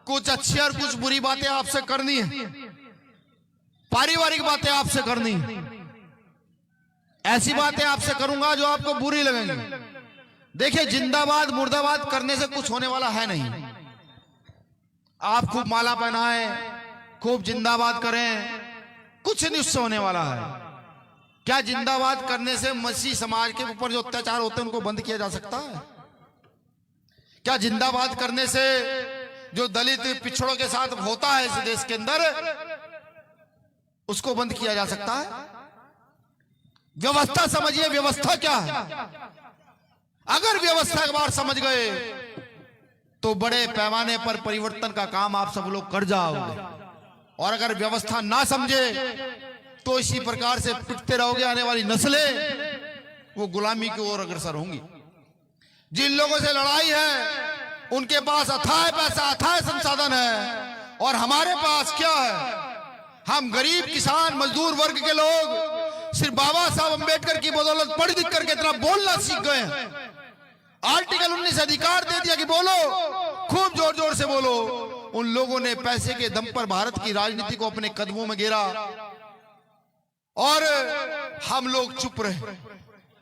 कुछ अच्छी और कुछ बुरी बातें आपसे करनी है, पारिवारिक बातें आपसे करनी है। ऐसी बातें आपसे करूंगा जो आपको बुरी लगेंगी। देखिए, जिंदाबाद मुर्दाबाद करने से कुछ होने वाला है नहीं। आप खूब माला पहनाएं, खूब जिंदाबाद करें, कुछ नहीं उससे होने वाला है। क्या जिंदाबाद करने से मसीह समाज के ऊपर जो अत्याचार होते हैं उनको बंद किया जा सकता है? क्या जिंदाबाद करने से जो दलित पिछड़ों के साथ होता है इस देश के अंदर, उसको बंद किया जा सकता है? व्यवस्था समझिए, व्यवस्था क्या है। अगर व्यवस्था एक बार समझ गए तो बड़े पैमाने पर परिवर्तन का काम आप सब लोग कर जाओगे। और अगर व्यवस्था ना समझे तो इसी प्रकार से पिटते रहोगे। आने वाली नस्लें वो गुलामी की ओर अग्रसर होंगी। जिन लोगों से लड़ाई है उनके पास अथाह पैसा, अथाह संसाधन है, और हमारे पास क्या है? हम गरीब किसान मजदूर वर्ग के लोग सिर्फ बाबा साहब अंबेडकर की बदौलत पढ़ लिख करके इतना बोलना सीख गए हैं। आर्टिकल 19 अधिकार दे दिया कि बोलो, खूब जोर जोर से बोलो। उन लोगों ने पैसे के दम पर भारत की राजनीति को अपने कदमों में घेरा और हम लोग चुप रहे।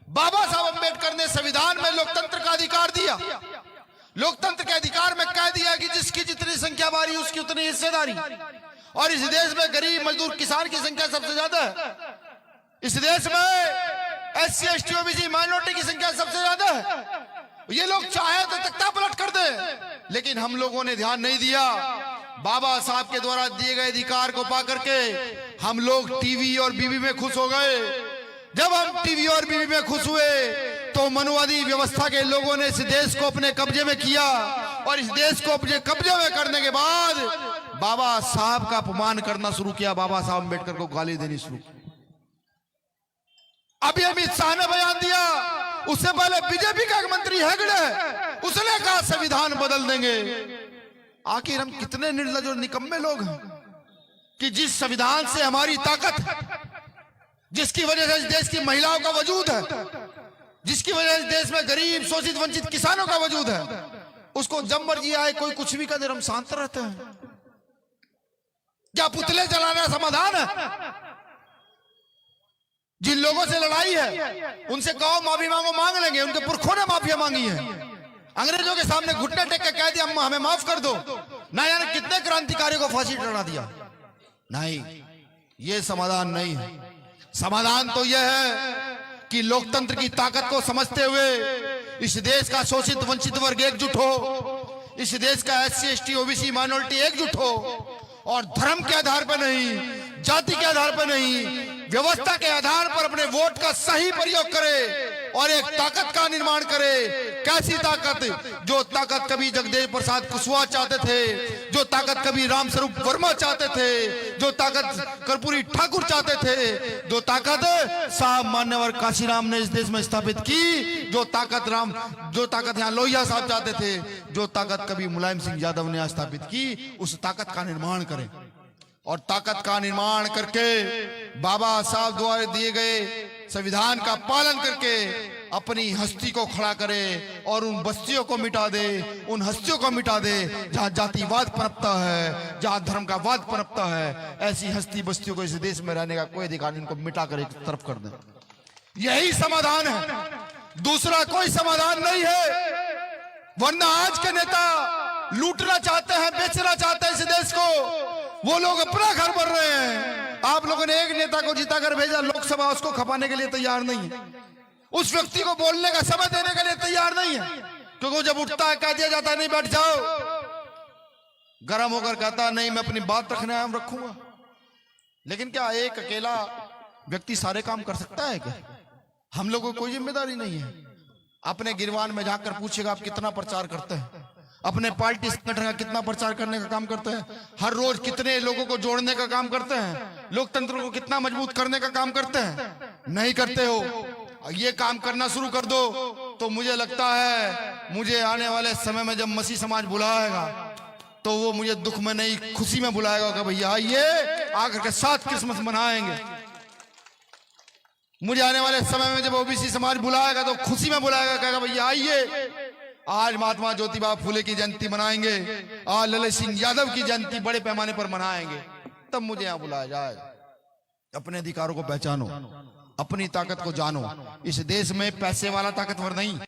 बाबा साहब अंबेडकर ने संविधान में लोकतंत्र का अधिकार दिया। लोकतंत्र के अधिकार में कह दिया कि जिसकी जितनी संख्या बारी उसकी उतनी हिस्सेदारी। और इस देश में गरीब मजदूर किसान की संख्या सबसे ज्यादा है। इस देश में SC ST OBC माइनॉरिटी की संख्या सबसे ज्यादा है। ये लोग चाहे तो तख्ता पलट कर दे, लेकिन हम लोगों ने ध्यान नहीं दिया। बाबा साहब के द्वारा दिए गए अधिकार को पा करके हम लोग टीवी और बीवी में खुश हो गए। जब हम टीवी और बीवी में खुश हुए तो मनुवादी व्यवस्था के लोगों ने इस देश को अपने कब्जे में किया। और इस देश को अपने कब्जे में करने के बाद बाबा साहब का अपमान करना शुरू किया, बाबा साहब अम्बेडकर को गाली देनी शुरू की। अभी अमित शाह ने बयान दिया, उससे पहले बीजेपी का एक मंत्री हेगड़े, उसने कहा संविधान बदल देंगे। आखिर हम कितने निर्लज और निकम्मे लोग हैं कि जिस संविधान से हमारी ताकत है, जिसकी वजह से इस देश की महिलाओं का वजूद है, जिसकी वजह से इस देश में गरीब शोषित वंचित किसानों का वजूद है, उसको जब मर्जी आए कोई कुछ भी कर, हम शांत रहते हैं। क्या पुतले जलाना समाधान है? जिन लोगों से लड़ाई है उनसे कहो माफी मांगो, मांग लेंगे। उनके पुरखों ने माफी मांगी है। अंग्रेजों के सामने घुटने टेक के कह दिया हमें माफ कर दो। ना जाने कितने क्रांतिकारियों को फांसी चढ़ा दिया। नहीं, ये समाधान नहीं है। समाधान तो यह है कि लोकतंत्र की ताकत को समझते हुए इस देश का शोषित वंचित वर्ग एकजुट हो, इस देश का SC ST OBC माइनॉरिटी एकजुट हो, और धर्म के आधार पर नहीं, जाति के आधार पर नहीं, व्यवस्था के आधार पर अपने वोट का सही प्रयोग करे और एक ताकत का निर्माण करे। कैसी ताकत? जो ताकत कभी जगदेव प्रसाद कुशवाहा चाहते थे, जो ताकत कभी रामस्वरूप वर्मा चाहते थे, जो ताकत कर्पूरी ठाकुर चाहते थे, जो ताकत साहब मान्यवर काशीराम ने इस देश में स्थापित की, जो ताकत यहाँ लोहिया साहब चाहते थे, जो ताकत कभी मुलायम सिंह यादव ने स्थापित की, उस ताकत का निर्माण करें। और ताकत का निर्माण करके बाबा साहब द्वारा दिए गए संविधान का पालन करके अपनी हस्ती को खड़ा करे और उन बस्तियों को मिटा दे, उन हस्तियों को मिटा दे जहां जातिवाद पनपता है, जहां धर्म का वाद पनपता है। ऐसी हस्ती बस्तियों को इस देश में रहने का कोई अधिकार, इनको मिटा कर एक तरफ कर दे। यही समाधान है, दूसरा कोई समाधान नहीं है। वरना आज के नेता लूटना चाहते हैं, बेचना चाहते हैं इस देश को। वो लोग अपना घर भर रहे हैं। आप लोगों ने एक नेता को जिता कर भेजा लोकसभा, उसको खपाने के लिए तैयार नहीं है। उस व्यक्ति को बोलने का समय देने के लिए तैयार नहीं है, क्योंकि जब उठता है कह दिया जाता है नहीं बैठ जाओ। गरम होकर कहता नहीं मैं अपनी बात रखने आया रखूंगा। लेकिन क्या एक अकेला व्यक्ति सारे काम कर सकता है क्या? हम लोगों को कोई जिम्मेदारी नहीं है। अपने गिरवान में जाकर पूछेगा आप कितना प्रचार करते हैं, अपने पार्टी संगठन का कितना प्रचार करने का काम करते हैं, हर रोज कितने लोगों को जोड़ने का काम करते हैं, लोकतंत्र को कितना मजबूत करने का काम करते हैं? नहीं करते हो। ये काम करना शुरू कर दो तो मुझे लगता है मुझे आने वाले समय में जब मसीह समाज बुलाएगा तो वो मुझे दुख में नहीं खुशी में बुलाएगा कि भैया आइए आकर के साथ क्रिसमस मनाएंगे। मुझे आने वाले समय में जब OBC समाज बुलाएगा तो खुशी में बुलाएगा, कहेगा भैया आइए आज महात्मा ज्योतिबा फूले की जयंती मनाएंगे, आज ललित सिंह यादव की जयंती बड़े पैमाने पर मनाएंगे, तब मुझे यहां बुलाया जाए। अपने अधिकारों को पहचानो, अपनी ताकत को जानो। इस देश में पैसे वाला ताकतवर नहीं,